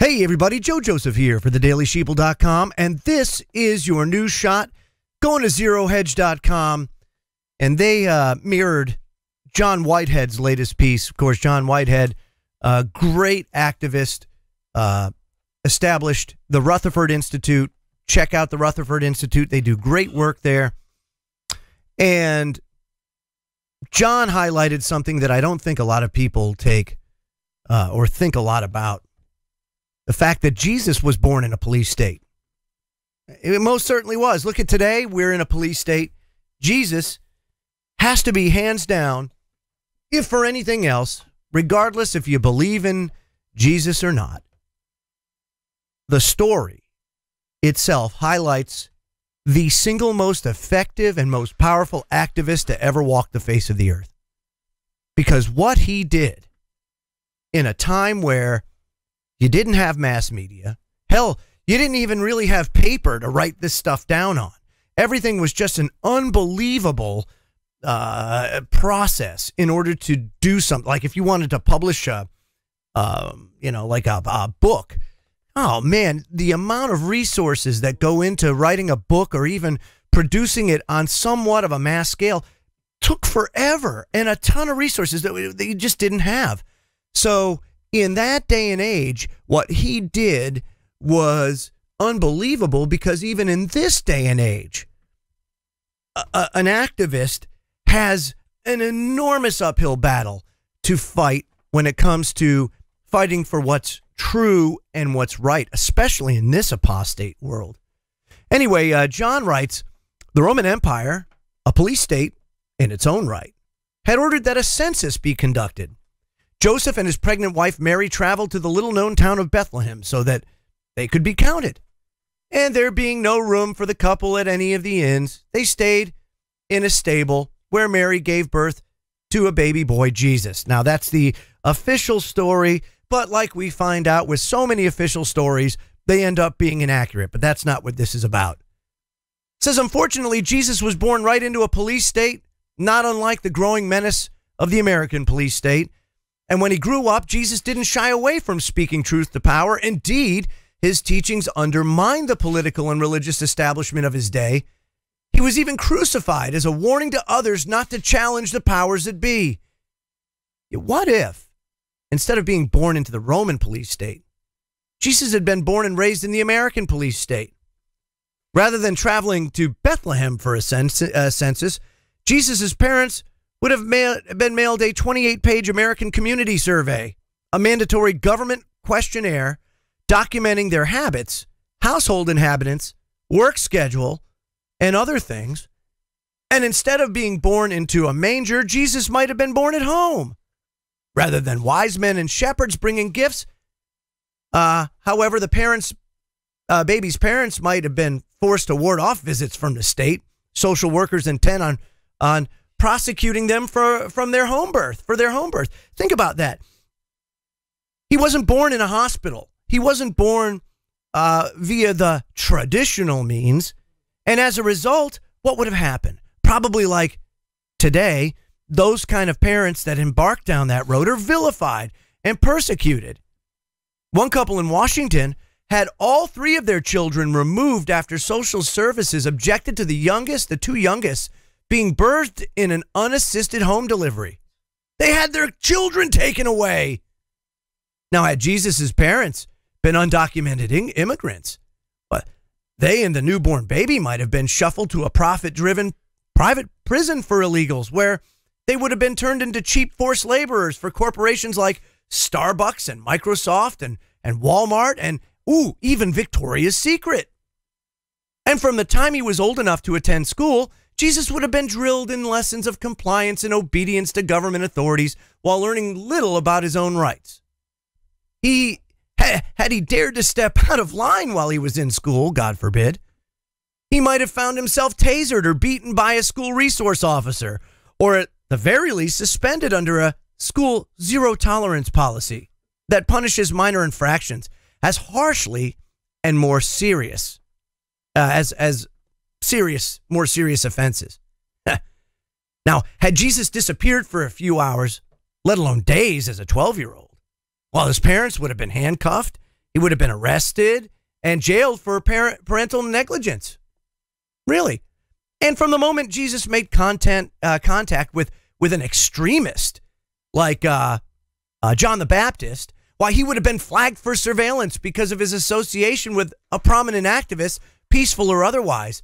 Hey everybody, Joe Joseph here for thedailysheeple.com, and this is your news shot. Going to zerohedge.com, and they mirrored John Whitehead's latest piece. Of course, John Whitehead, a great activist, established the Rutherford Institute. Check out the Rutherford Institute. They do great work there. And John highlighted something that I don't think a lot of people take or think a lot about. The fact that Jesus was born in a police state. It most certainly was. Look at today. We're in a police state. Jesus has to be hands down, if for anything else, regardless if you believe in Jesus or not. The story itself highlights the single most effective and most powerful activist to ever walk the face of the earth. Because what he did in a time where you didn't have mass media. Hell, you didn't even really have paper to write this stuff down on. Everything was just an unbelievable process in order to do something. Like if you wanted to publish a book. Oh, man, the amount of resources that go into writing a book or even producing it on somewhat of a mass scale took forever and a ton of resources that you just didn't have. So in that day and age, what he did was unbelievable, because even in this day and age, an activist has an enormous uphill battle to fight when it comes to fighting for what's true and what's right, especially in this apostate world. Anyway, John writes, the Roman Empire, a police state in its own right, had ordered that a census be conducted. Joseph and his pregnant wife Mary traveled to the little-known town of Bethlehem so that they could be counted. And there being no room for the couple at any of the inns, they stayed in a stable where Mary gave birth to a baby boy, Jesus. Now, that's the official story, but like we find out with so many official stories, they end up being inaccurate. But that's not what this is about. It says, unfortunately, Jesus was born right into a police state, not unlike the growing menace of the American police state. And when he grew up, Jesus didn't shy away from speaking truth to power. Indeed, his teachings undermined the political and religious establishment of his day. He was even crucified as a warning to others not to challenge the powers that be. Yet what if, instead of being born into the Roman police state, Jesus had been born and raised in the American police state? Rather than traveling to Bethlehem for a census, Jesus' parents would have been mailed a 28-page American Community Survey, a mandatory government questionnaire documenting their habits, household inhabitants, work schedule, and other things. And instead of being born into a manger, Jesus might have been born at home. Rather than wise men and shepherds bringing gifts, however, the baby's parents might have been forced to ward off visits from the state, social workers intent on prosecuting them for their home birth. Think about that. He wasn't born in a hospital. He wasn't born via the traditional means. And as a result, what would have happened? Probably like today, those kind of parents that embark down that road are vilified and persecuted. One couple in Washington had all three of their children removed after social services objected to the two youngest, being birthed in an unassisted home delivery. They had their children taken away. Now, had Jesus' parents been undocumented immigrants, but they and the newborn baby might have been shuffled to a profit-driven private prison for illegals, where they would have been turned into cheap forced laborers for corporations like Starbucks and Microsoft and Walmart and, even Victoria's Secret. And from the time he was old enough to attend school, Jesus would have been drilled in lessons of compliance and obedience to government authorities while learning little about his own rights. Had he dared to step out of line while he was in school, God forbid, he might have found himself tasered or beaten by a school resource officer, or at the very least suspended under a school zero-tolerance policy that punishes minor infractions as harshly and more serious, more serious offenses. Now, had Jesus disappeared for a few hours, let alone days as a 12-year-old, while his parents would have been handcuffed, He would have been arrested and jailed for parental negligence. Really. And from the moment Jesus made contact with an extremist like John the Baptist, why, he would have been flagged for surveillance because of his association with a prominent activist, peaceful or otherwise.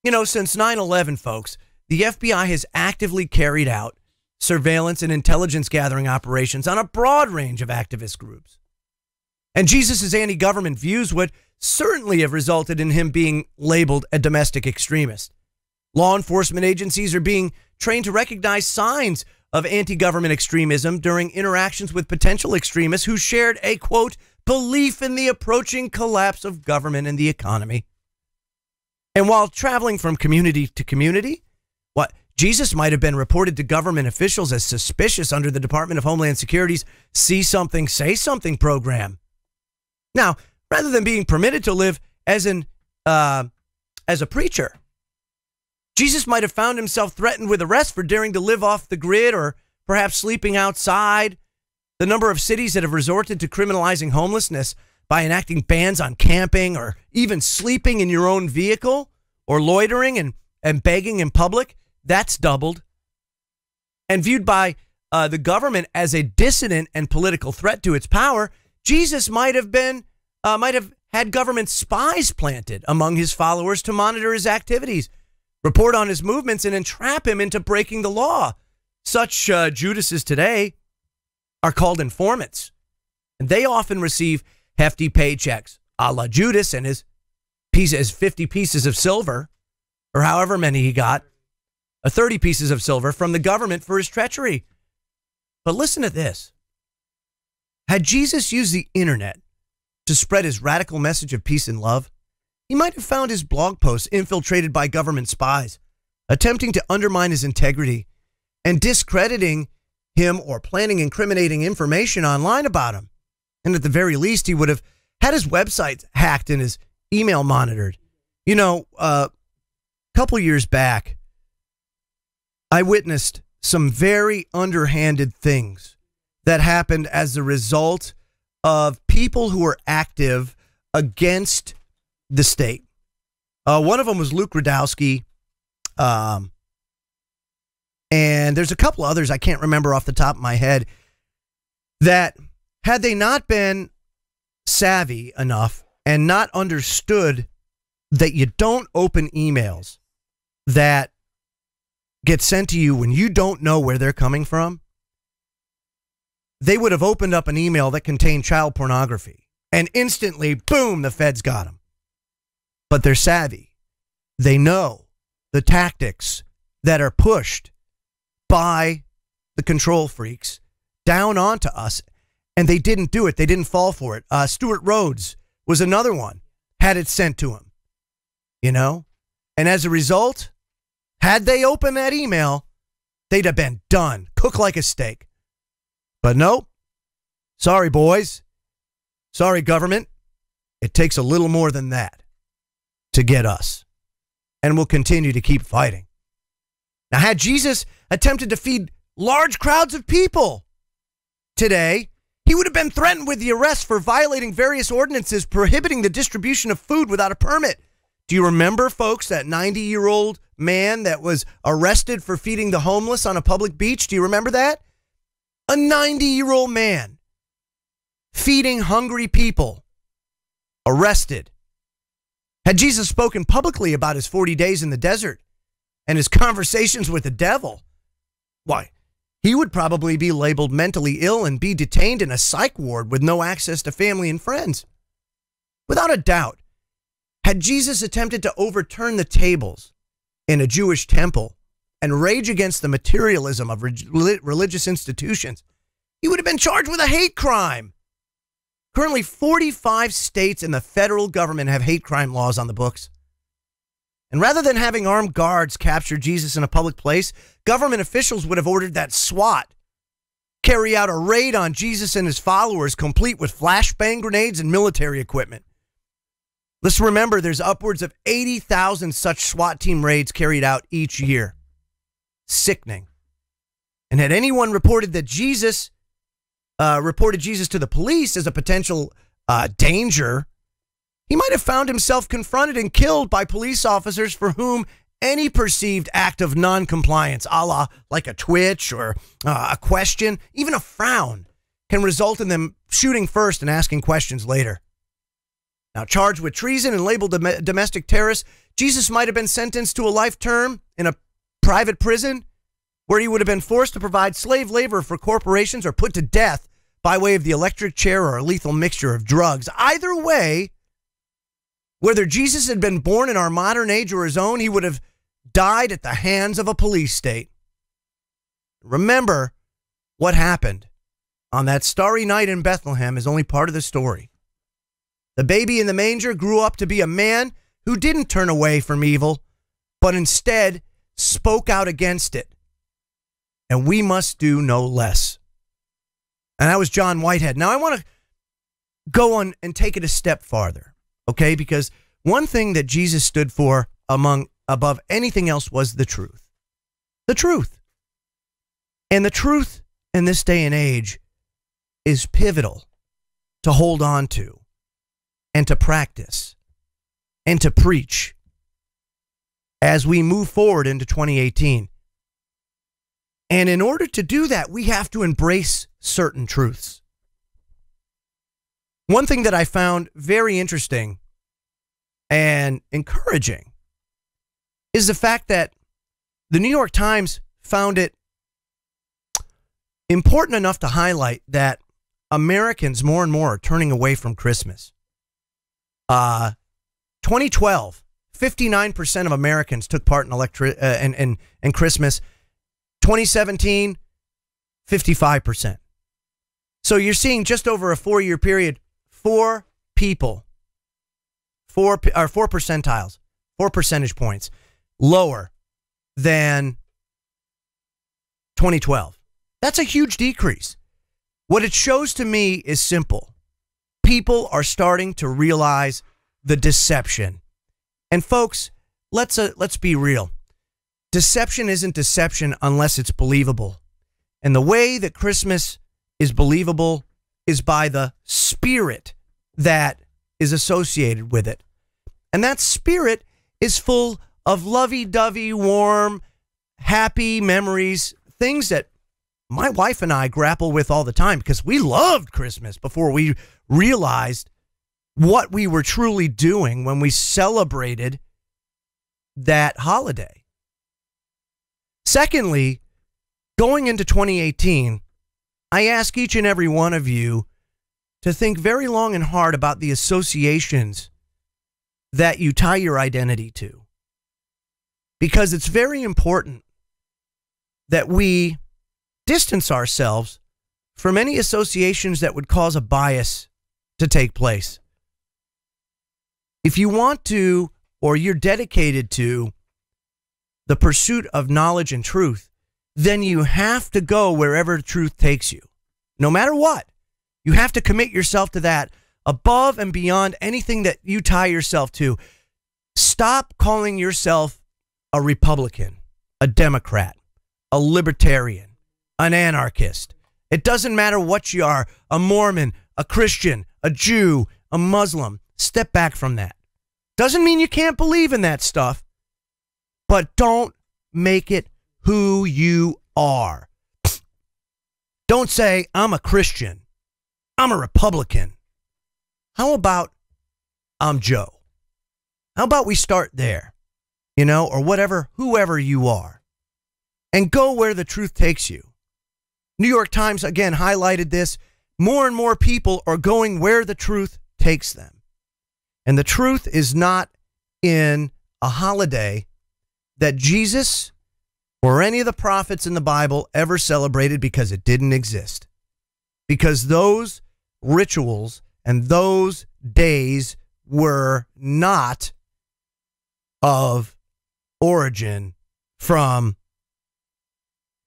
You know, since 9/11, folks, the FBI has actively carried out surveillance and intelligence gathering operations on a broad range of activist groups. And Jesus' anti-government views would certainly have resulted in him being labeled a domestic extremist. Law enforcement agencies are being trained to recognize signs of anti-government extremism during interactions with potential extremists who shared a, quote, belief in the approaching collapse of government and the economy. And while traveling from community to community, Jesus might have been reported to government officials as suspicious under the Department of Homeland Security's See Something, Say Something program. Now, rather than being permitted to live as a preacher, Jesus might have found himself threatened with arrest for daring to live off the grid or perhaps sleeping outside. The number of cities that have resorted to criminalizing homelessness by enacting bans on camping or even sleeping in your own vehicle or loitering and begging in public, that's doubled. And viewed by the government as a dissident and political threat to its power, Jesus might have had government spies planted among his followers to monitor his activities, report on his movements, and entrap him into breaking the law. Such Judases today are called informants, and they often receive hefty paychecks, a la Judas and his 50 pieces of silver, or however many he got, 30 pieces of silver from the government for his treachery. But listen to this. Had Jesus used the internet to spread his radical message of peace and love, he might have found his blog posts infiltrated by government spies, attempting to undermine his integrity and discrediting him or planning incriminating information online about him. And at the very least, he would have had his website hacked and his email monitored. You know, a couple years back, I witnessed some very underhanded things that happened as a result of people who were active against the state. One of them was Luke Radowski. And there's a couple others I can't remember off the top of my head that, had they not been savvy enough and not understood that you don't open emails that get sent to you when you don't know where they're coming from, they would have opened up an email that contained child pornography, and instantly, boom, the feds got them. But they're savvy. They know the tactics that are pushed by the control freaks down onto us, and they didn't do it. They didn't fall for it. Stuart Rhodes was another one, had it sent to him, you know? And as a result, had they opened that email, they'd have been done, cooked like a steak. But nope. Sorry, boys. Sorry, government. It takes a little more than that to get us. And we'll continue to keep fighting. Now, had Jesus attempted to feed large crowds of people today, he would have been threatened with the arrest for violating various ordinances prohibiting the distribution of food without a permit. Do you remember, folks, that 90-year-old man that was arrested for feeding the homeless on a public beach? Do you remember that? A 90-year-old man feeding hungry people, arrested. Had Jesus spoken publicly about his 40 days in the desert and his conversations with the devil, why, he would probably be labeled mentally ill and be detained in a psych ward with no access to family and friends. Without a doubt, had Jesus attempted to overturn the tables in a Jewish temple and rage against the materialism of religious institutions, he would have been charged with a hate crime. Currently, 45 states and the federal government have hate crime laws on the books. And rather than having armed guards capture Jesus in a public place, government officials would have ordered that SWAT carry out a raid on Jesus and his followers, complete with flashbang grenades and military equipment. Let's remember, there's upwards of 80,000 such SWAT team raids carried out each year. Sickening. And had anyone reported Jesus to the police as a potential danger, he might have found himself confronted and killed by police officers for whom any perceived act of noncompliance, a la like a twitch or a question, even a frown, can result in them shooting first and asking questions later. Now, charged with treason and labeled domestic terrorist, Jesus might have been sentenced to a life term in a private prison where he would have been forced to provide slave labor for corporations or put to death by way of the electric chair or a lethal mixture of drugs. Either way, whether Jesus had been born in our modern age or his own, he would have died at the hands of a police state. Remember, what happened on that starry night in Bethlehem is only part of the story. The baby in the manger grew up to be a man who didn't turn away from evil, but instead spoke out against it. And we must do no less. And that was John Whitehead. Now, I want to go on and take it a step farther, okay? Because one thing that Jesus stood for above anything else was the truth. The truth. And the truth in this day and age is pivotal to hold on to and to practice and to preach as we move forward into 2018. And in order to do that, we have to embrace certain truths. One thing that I found very interesting and encouraging is the fact that the New York Times found it important enough to highlight that Americans more and more are turning away from Christmas. 2012, 59% of Americans took part in Christmas. 2017, 55%. So you're seeing just over a 4-year period, 4 percentiles, 4 percentage points lower than 2012. That's a huge decrease. What it shows to me is simple. People are starting to realize the deception. And folks, let's be real. Deception isn't deception unless it's believable. And the way that Christmas is believable is by the spirit that is associated with it. And that spirit is full of lovey-dovey, warm, happy memories, things that my wife and I grapple with all the time because we loved Christmas before we realized what we were truly doing when we celebrated that holiday. Secondly, going into 2018, I ask each and every one of you to think very long and hard about the associations that you tie your identity to. Because it's very important that we distance ourselves from any associations that would cause a bias to take place. If you want to, or you're dedicated to, the pursuit of knowledge and truth, then you have to go wherever truth takes you. No matter what, you have to commit yourself to that above and beyond anything that you tie yourself to. Stop calling yourself a Republican, a Democrat, a Libertarian, an anarchist. It doesn't matter what you are, a Mormon, a Christian, a Jew, a Muslim. Step back from that. Doesn't mean you can't believe in that stuff, but don't make it who you are. Don't say, I'm a Christian. I'm a Republican. How about I'm Joe? How about we start there, or whatever, whoever you are, and go where the truth takes you. New York Times, again, highlighted this. More and more people are going where the truth takes them. And the truth is not in a holiday that Jesus or any of the prophets in the Bible ever celebrated, because it didn't exist. Because those rituals and those days were not of origin from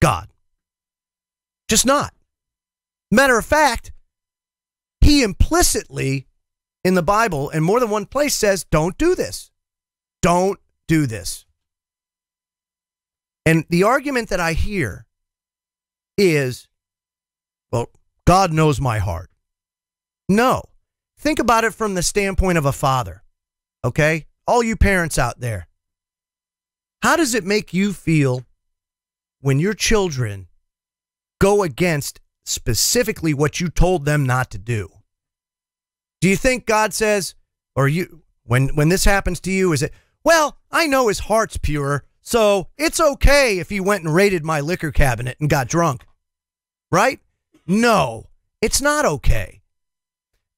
God. Just not. Matter of fact, he implicitly in the Bible, in more than one place, says, don't do this. Don't do this. And the argument that I hear is, well, God knows my heart. No, think about it from the standpoint of a father, okay? All you parents out there. How does it make you feel when your children go against specifically what you told them not to do? Do you think God says, or you, when this happens to you, is it, well, I know his heart's pure, so it's okay if he went and raided my liquor cabinet and got drunk, right? No, it's not okay.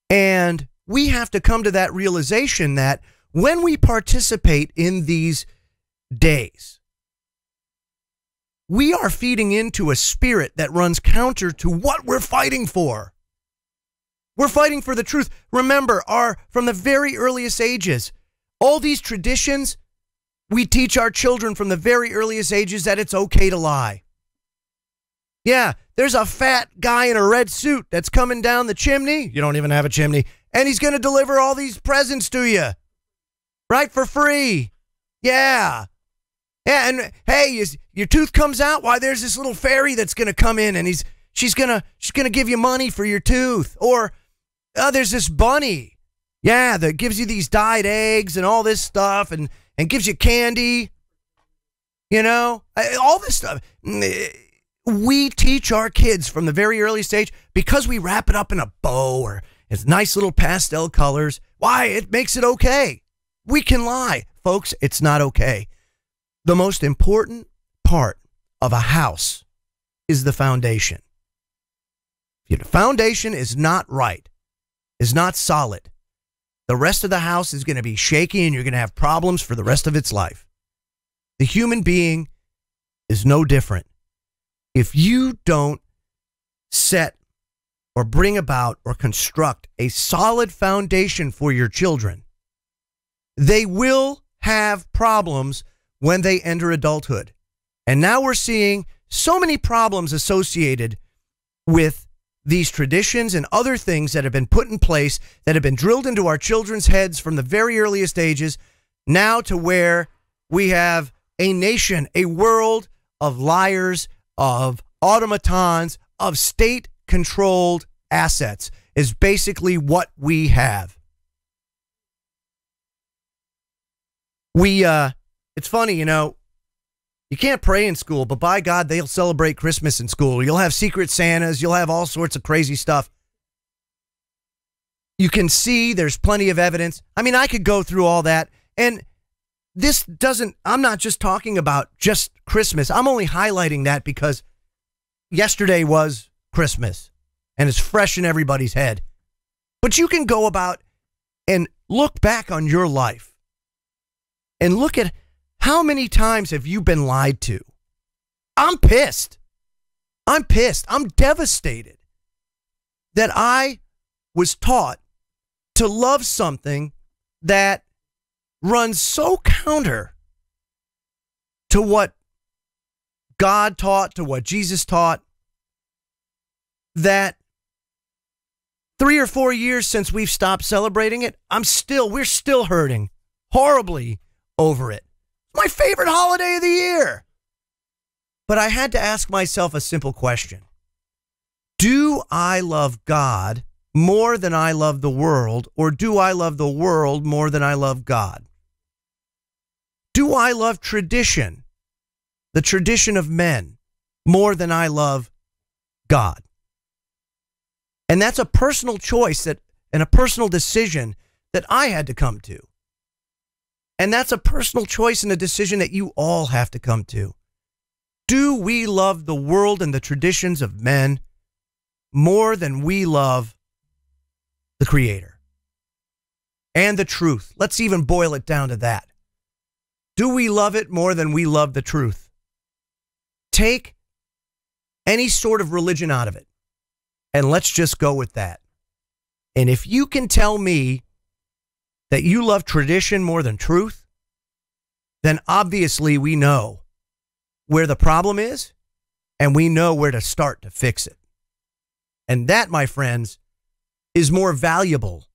And we have to come to that realization that when we participate in these days, we are feeding into a spirit that runs counter to what we're fighting for. We're fighting for the truth. Remember, from the very earliest ages, all these traditions, we teach our children from the very earliest ages that it's okay to lie. Yeah, there's a fat guy in a red suit that's coming down the chimney. You don't even have a chimney. And he's going to deliver all these presents to you. Right? For free. Yeah. Yeah, and hey, your tooth comes out. Why, there's this little fairy that's going to come in and she's going to give you money for your tooth. Or there's this bunny. Yeah, that gives you these dyed eggs and all this stuff and gives you candy. You know, all this stuff. We teach our kids from the very early stage, because we wrap it up in a bow or it's nice little pastel colors. Why? It makes it okay. We can lie. Folks, it's not okay. The most important part of a house is the foundation. If the foundation is not right, is not solid, the rest of the house is going to be shaky and you're going to have problems for the rest of its life. The human being is no different. If you don't set or bring about or construct a solid foundation for your children, they will have problems when they enter adulthood. And now we're seeing so many problems associated with these traditions and other things that have been put in place, that have been drilled into our children's heads from the very earliest ages, now to where we have a nation, a world of liars, of automatons, of state-controlled assets is basically what we have. It's funny, you know, you can't pray in school, but by God, they'll celebrate Christmas in school. You'll have secret Santas. You'll have all sorts of crazy stuff. You can see there's plenty of evidence. I mean, I could go through all that. And this doesn't, I'm not just talking about just Christmas. I'm only highlighting that because yesterday was Christmas and it's fresh in everybody's head. But you can go about and look back on your life and look at how many times have you been lied to. I'm pissed. I'm devastated that I was taught to love something that runs so counter to what God taught, to what Jesus taught, that 3 or 4 years since we've stopped celebrating it, we're still hurting horribly over it. My favorite holiday of the year. But I had to ask myself a simple question. Do I love God more than I love the world, or do I love the world more than I love God? Do I love tradition, the tradition of men, more than I love God? And that's a personal choice and a personal decision that I had to come to. And that's a personal choice and a decision that you all have to come to. Do we love the world and the traditions of men more than we love the Creator and the truth? Let's even boil it down to that. Do we love it more than we love the truth? Take any sort of religion out of it, and let's just go with that. And if you can tell me that you love tradition more than truth, then obviously we know where the problem is, and we know where to start to fix it. And that, my friends, is more valuable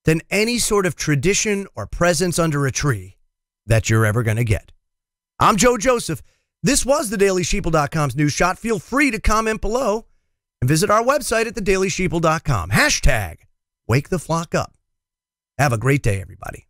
than any sort of tradition or presence under a tree that you're ever going to get. I'm Joe Joseph. This was thedailysheeple.com's news shot. Feel free to comment below and visit our website at thedailysheeple.com. Wake the flock up. Have a great day, everybody.